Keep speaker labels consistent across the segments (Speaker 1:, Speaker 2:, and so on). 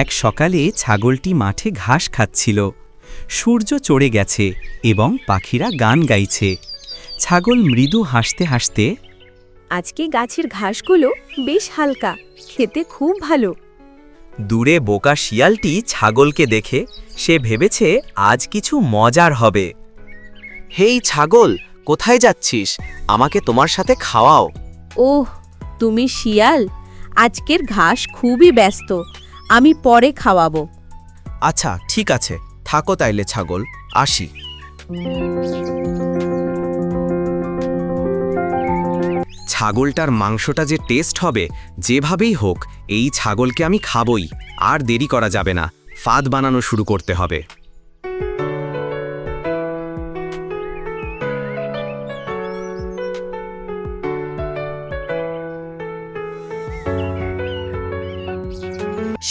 Speaker 1: এক সকালে ছাগলটি মাঠে ঘাস খাচ্ছিল। সূর্য চড়ে গেছে এবং পাখিরা গান গাইছে। ছাগল মৃদু হাসতে হাসতে,
Speaker 2: আজকে গাছের ঘাসগুলো বেশ হালকা, খেতে খুব ভালো।
Speaker 1: দূরে বোকা শিয়ালটি ছাগলকে দেখে সে ভেবেছে আজ কিছু মজার হবে।
Speaker 3: হেই ছাগল, কোথায় যাচ্ছিস? আমাকে তোমার সাথে খাওয়াও।
Speaker 2: ওহ, তুমি শিয়াল? আজকের ঘাস খুবই ব্যস্ত, আমি পরে খাওয়াবো।
Speaker 3: আচ্ছা ঠিক আছে, থাকো তাইলে ছাগল, আসি। ছাগলটার মাংসটা যে টেস্ট হবে, যেভাবেই হোক এই ছাগলকে আমি খাবই। আর দেরি করা যাবে না, ফাঁদ বানানো শুরু করতে হবে।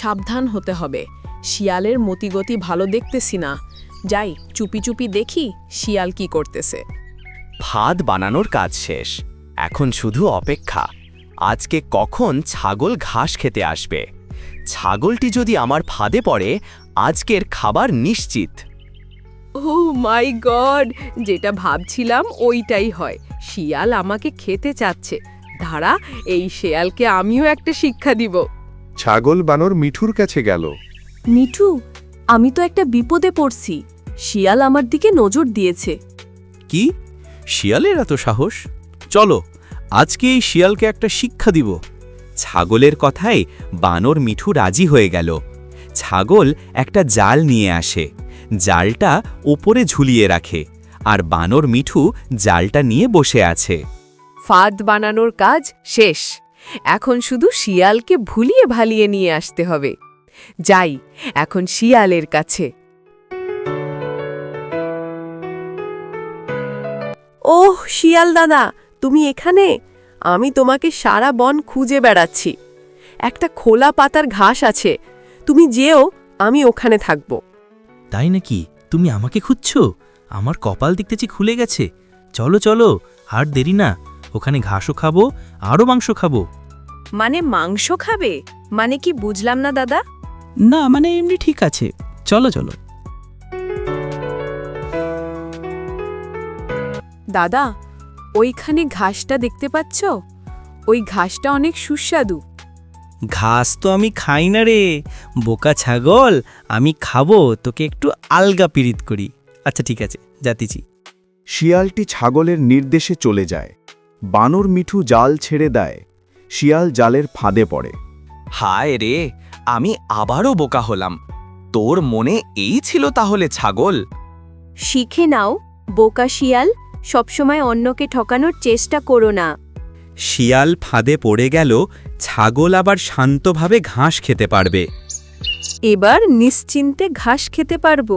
Speaker 4: সাবধান হতে হবে, শিয়ালের মতিগতি ভালো দেখতেছি না। যাই চুপি চুপি দেখি শিয়াল কি করতেছে।
Speaker 3: ফাঁদ বানানোর কাজ শেষ, এখন শুধু অপেক্ষা। আজকে কখন ছাগল ঘাস খেতে আসবে? ছাগলটি যদি আমার ফাঁদে পড়ে, আজকের খাবার নিশ্চিত।
Speaker 4: ও মাই গড, যেটা ভাবছিলাম ওইটাই হয়। শিয়াল আমাকে খেতে চাচ্ছে। দাঁড়া, এই শিয়ালকে আমিও একটা শিক্ষা দিব।
Speaker 5: ছাগল বানর মিঠুর কাছে গেল।
Speaker 2: মিঠু, আমি তো একটা বিপদে পড়ছি। শিয়াল আমার দিকে নজর দিয়েছে।
Speaker 6: কি? শিয়ালের এত সাহস? চলো আজকে এই শিয়ালকে একটা শিক্ষা দিব।
Speaker 1: ছাগলের কথায় বানর মিঠু রাজি হয়ে গেল। ছাগল একটা জাল নিয়ে আসে, জালটা ওপরে ঝুলিয়ে রাখে, আর বানর মিঠু জালটা নিয়ে বসে আছে।
Speaker 4: ফাঁদ বানানোর কাজ শেষ, এখন শুধু শিয়ালকে ভুলিয়ে ভালিয়ে নিয়ে আসতে হবে। যাই এখন শিয়ালের কাছে।
Speaker 2: ওহ শিয়াল দাদা, তুমি এখানে? আমি তোমাকে সারা বন খুঁজে বেড়াচ্ছি। একটা খোলা পাতার ঘাস আছে, তুমি যেও, আমি ওখানে থাকব।
Speaker 6: তাই নাকি? তুমি আমাকে খুঁজছো? আমার কপাল দেখতেছি খুলে গেছে। চলো চলো, আর দেরি না। ওখানে ঘাসও খাবো, আরও মাংস খাবো।
Speaker 2: মানে মাংস খাবে? মানে কি বুঝলাম না দাদা।
Speaker 6: না মানে এমনি ঠিক আছে, চলো চলো।
Speaker 4: দাদা, ওইখানে ঘাসটা দেখতে পাচ্ছ? ওই ঘাসটা অনেক সুস্বাদু।
Speaker 6: ঘাস তো আমি খাই না রে বোকা ছাগল, আমি খাবো, তোকে একটু আলগা পিরিত করি। আচ্ছা ঠিক আছে, যাতিছি।
Speaker 5: শিয়ালটি ছাগলের নির্দেশে চলে যায়। বানর মিঠু জাল ছেড়ে দেয়। শিয়াল জালের ফাঁদে পড়ে।
Speaker 3: হায় রে, আমি আবারও বোকা হলাম। তোর মনে এই ছিল তাহলে ছাগল?
Speaker 2: শিখে নাও বোকা শিয়াল, সবসময় অন্যকে ঠকানোর চেষ্টা করো না।
Speaker 1: শিয়াল ফাঁদে পড়ে গেল, ছাগল আবার শান্তভাবে ঘাস খেতে পারবে।
Speaker 2: এবার নিশ্চিন্তে ঘাস খেতে পারবো।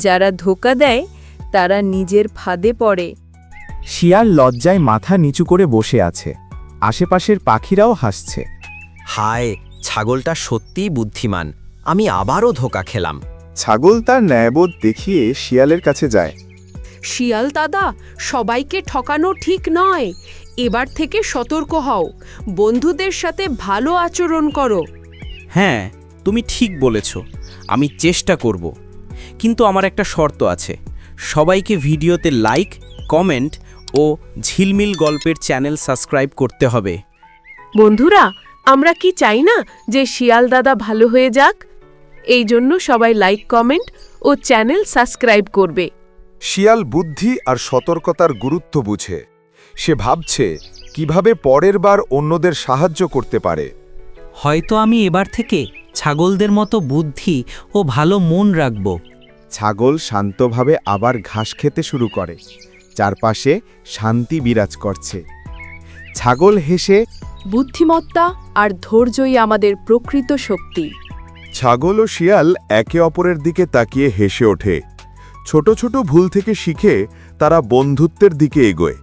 Speaker 2: যারা ধোঁকা দেয় তারা নিজের ফাঁদে পড়ে।
Speaker 5: শিয়াল লজ্জায় মাথা নিচু করে বসে আছে। আশেপাশের পাখিরাও হাসছে।
Speaker 3: হায়, ছাগলটা সত্যিই বুদ্ধিমান। আমি আবারও ধোঁকা খেলাম।
Speaker 5: ছাগল তার ন্যায়বোধ দেখিয়ে শিয়ালের কাছে যায়।
Speaker 4: শিয়াল দাদা, সবাইকে ঠকানো ঠিক নয়। এবার থেকে সতর্ক হও, বন্ধুদের সাথে ভালো আচরণ করো।
Speaker 6: হ্যাঁ, তুমি ঠিক বলেছ, আমি চেষ্টা করব। কিন্তু আমার একটা শর্ত আছে, সবাইকে ভিডিওতে লাইক, কমেন্ট ও ঝিলমিল গল্পের চ্যানেল সাবস্ক্রাইব করতে হবে।
Speaker 4: বন্ধুরা, আমরা কি চাই না যে শিয়াল দাদা ভালো হয়ে যাক? এই জন্য সবাই লাইক, কমেন্ট ও চ্যানেল সাবস্ক্রাইব করবে।
Speaker 5: শিয়াল বুদ্ধি আর সতর্কতার গুরুত্ব বুঝে। সে ভাবছে কিভাবে পরের বার অন্যদের সাহায্য করতে পারে।
Speaker 6: হয়তো আমি এবার থেকে ছাগলদের মতো বুদ্ধি ও ভালো মন রাখব।
Speaker 5: ছাগল শান্তভাবে আবার ঘাস খেতে শুরু করে। চারপাশে শান্তি বিরাজ করছে। ছাগল হেসে,
Speaker 4: বুদ্ধিমত্তা আর ধৈর্যই আমাদের প্রকৃত শক্তি।
Speaker 5: ছাগল ও শিয়াল একে অপরের দিকে তাকিয়ে হেসে ওঠে। ছোট ছোট ভুল থেকে শিখে তারা বন্ধুত্বের দিকে এগোয়।